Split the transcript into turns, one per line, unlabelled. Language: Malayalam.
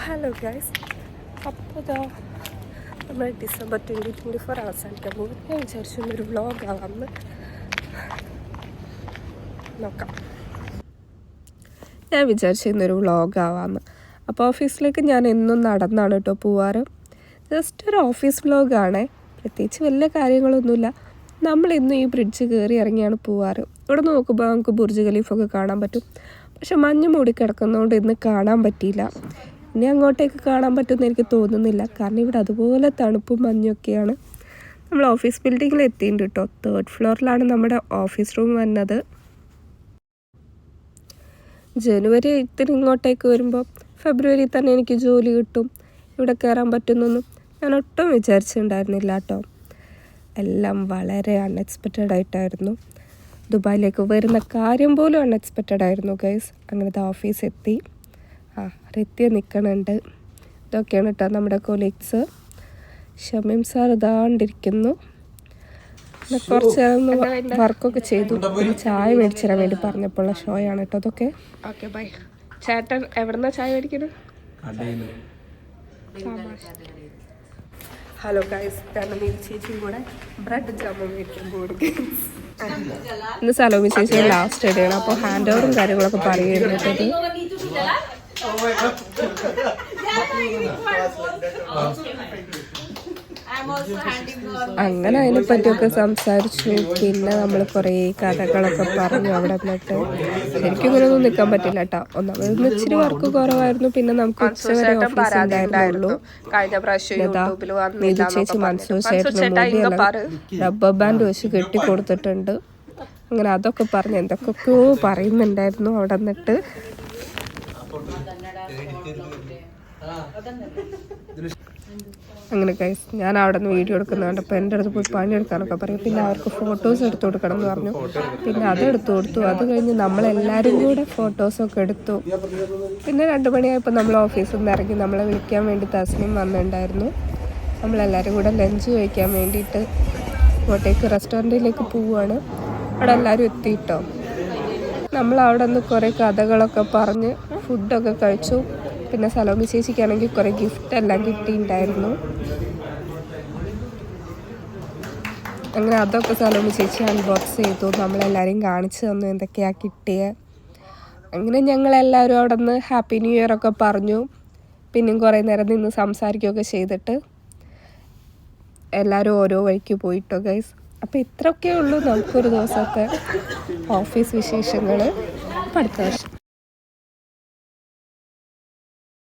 ഹലോ ഗൈസ്, അപ്പോൾ ഇതാ നമ്മൾ ഡിസംബർ 2024 അവസാനിക്കാൻ പോകും. ഞാൻ വിചാരിച്ചു ഒരു വ്ളോഗാവാമെന്ന്. നോക്കാം. ഞാൻ വിചാരിച്ചു ഇന്നൊരു വ്ളോഗാവാമെന്ന്. അപ്പോൾ ഓഫീസിലേക്ക് ഞാൻ എന്നും നടന്നാണ് കേട്ടോ പോവാറ്. ജസ്റ്റ് ഒരു ഓഫീസ് വ്ളോഗാണേ, പ്രത്യേകിച്ച് വലിയ കാര്യങ്ങളൊന്നുമില്ല. നമ്മളിന്നും ഈ ബ്രിഡ്ജ് കയറി ഇറങ്ങിയാണ് പോവാറ്. ഇവിടെ നോക്കുമ്പോൾ നമുക്ക് ബുർജ് ഖലീഫൊക്കെ കാണാൻ പറ്റും. പക്ഷെ മഞ്ഞ് മൂടി കിടക്കുന്നതുകൊണ്ട് ഇന്ന് കാണാൻ പറ്റിയില്ല. ഇനി അങ്ങോട്ടേക്ക് കാണാൻ പറ്റുമെന്ന് എനിക്ക് തോന്നുന്നില്ല, കാരണം ഇവിടെ അതുപോലെ തണുപ്പും മഞ്ഞൊക്കെയാണ്. നമ്മൾ ഓഫീസ് ബിൽഡിങ്ങിൽ എത്തിയിട്ടുണ്ട് കേട്ടോ. 3rd ഫ്ലോറിലാണ് നമ്മുടെ ഓഫീസ് റൂം വന്നത്. ജനുവരി 8 ഇങ്ങോട്ടേക്ക് വരുമ്പോൾ ഫെബ്രുവരി തന്നെ എനിക്ക് ജോലി കിട്ടും, ഇവിടെ കയറാൻ പറ്റുന്നൊന്നും ഞാൻ ഒട്ടും വിചാരിച്ചിട്ടുണ്ടായിരുന്നില്ല കേട്ടോ. എല്ലാം വളരെ അൺഎക്സ്പെക്റ്റഡ് ആയിട്ടായിരുന്നു. ദുബായിലേക്ക് വരുന്ന കാര്യം പോലും അൺഎക്സ്പെക്റ്റഡ് ആയിരുന്നു ഗൈസ്. അങ്ങനത്തെ ഓഫീസ് എത്തി. റിത്യ നിൽക്കണുണ്ട്. ഇതൊക്കെയാണ് കേട്ടോ നമ്മുടെ കൊളീഗ്സ്. ഷമീം സാർ ഇതാണ്ടിരിക്കുന്നു. കുറച്ച് വർക്കൊക്കെ ചെയ്തു. പിന്നെ ചായ മേടിച്ചിടാൻ വേണ്ടി പറഞ്ഞപ്പോഴുള്ള ഷോയാണ് കേട്ടോ അതൊക്കെ. Okay bye. ചേട്ടൻ എവിടെന്നാ ചായ മേടിക്കുന്നത്? ഹലോ ഗൈസ്, കാരണം ഈ ചേച്ചിയും കൂടെ ബ്രെഡ് ജാമും മേടിക്കാൻ പോയി. ഇന്ന് സലോമി ചേച്ചി ലാസ്റ്റ് ഇടയാണ്. അപ്പോൾ ഹാൻഡ് ഓവറും കാര്യങ്ങളൊക്കെ പറയുന്നത് അങ്ങനെ അതിനെപ്പറ്റിയൊക്കെ സംസാരിച്ചു. പിന്നെ നമ്മൾ കുറേ കഥകളൊക്കെ പറഞ്ഞു അവിടെ നിന്നിട്ട്. ശരിക്കും ഇങ്ങനെയൊന്നും നിൽക്കാൻ പറ്റില്ല കേട്ടോ. ഒന്നാമത് ഇച്ചിരി വർക്ക് കുറവായിരുന്നു. പിന്നെ നമുക്ക് ഉച്ചവരെ ഓഫീസ് ഉണ്ടായിരുന്നുള്ളൂ. കഴിഞ്ഞ പ്രാവശ്യം നീതു ചേച്ചി മൻസൂർ ചേട്ടന് റബ്ബർ ബാൻഡ് വെച്ച് കെട്ടി കൊടുത്തിട്ടുണ്ട്. അങ്ങനെ അതൊക്കെ പറഞ്ഞ് എന്തൊക്കെയോ പറയുന്നുണ്ടായിരുന്നു അവിടെ നിന്നിട്ട്. അങ്ങനെ ഗൈസ്, ഞാൻ അവിടെ നിന്ന് വീഡിയോ എടുക്കുന്നുണ്ട്. അപ്പോൾ എൻ്റെ അടുത്ത് പോയി പണിയെടുക്കാനൊക്കെ പറയും. പിന്നെ അവർക്ക് ഫോട്ടോസ് എടുത്തു കൊടുക്കണം എന്ന് പറഞ്ഞു. പിന്നെ അതെടുത്തു കൊടുത്തു. അത് കഴിഞ്ഞ് നമ്മളെല്ലാവരും കൂടെ ഫോട്ടോസൊക്കെ എടുത്തു. പിന്നെ 2 മണിയായപ്പോൾ നമ്മൾ ഓഫീസിൽ നിന്ന് ഇറങ്ങി. നമ്മളെ വിളിക്കാൻ വേണ്ടി തസ്നീം വന്നിട്ടുണ്ടായിരുന്നു. നമ്മളെല്ലാവരും കൂടെ ലഞ്ച് കഴിക്കാൻ വേണ്ടിയിട്ട് ഇങ്ങോട്ടേക്ക് റെസ്റ്റോറൻറ്റിലേക്ക് പോവുകയാണ്. അവിടെ എല്ലാവരും എത്തിയിട്ടോ. നമ്മളവിടെ നിന്ന് കുറേ കഥകളൊക്കെ പറഞ്ഞ് ഫുഡൊക്കെ കഴിച്ചു. പിന്നെ സലോമി ചേച്ചിക്കാണെങ്കിൽ കുറേ ഗിഫ്റ്റ് എല്ലാം കിട്ടിയിട്ടുണ്ടായിരുന്നു. അങ്ങനെ അതൊക്കെ സലോമി ചേച്ചി അൺബോക്സ് ചെയ്തു. നമ്മളെല്ലാവരെയും കാണിച്ചു തന്നു എന്തൊക്കെയാണ് കിട്ടിയത്. അങ്ങനെ ഞങ്ങളെല്ലാവരും അവിടെ നിന്ന് ഹാപ്പി ന്യൂ ഇയർ ഒക്കെ പറഞ്ഞു. പിന്നെയും കുറേ നേരം നിന്ന് സംസാരിക്കുകയൊക്കെ ചെയ്തിട്ട് എല്ലാവരും ഓരോ വഴിക്ക് പോയിട്ടോ ഗൈസ്. അപ്പോൾ ഇത്രയൊക്കെ ഉള്ളൂ നമുക്കൊരു ദിവസത്തെ ഓഫീസ് വിശേഷങ്ങൾ. അടുത്ത വർഷം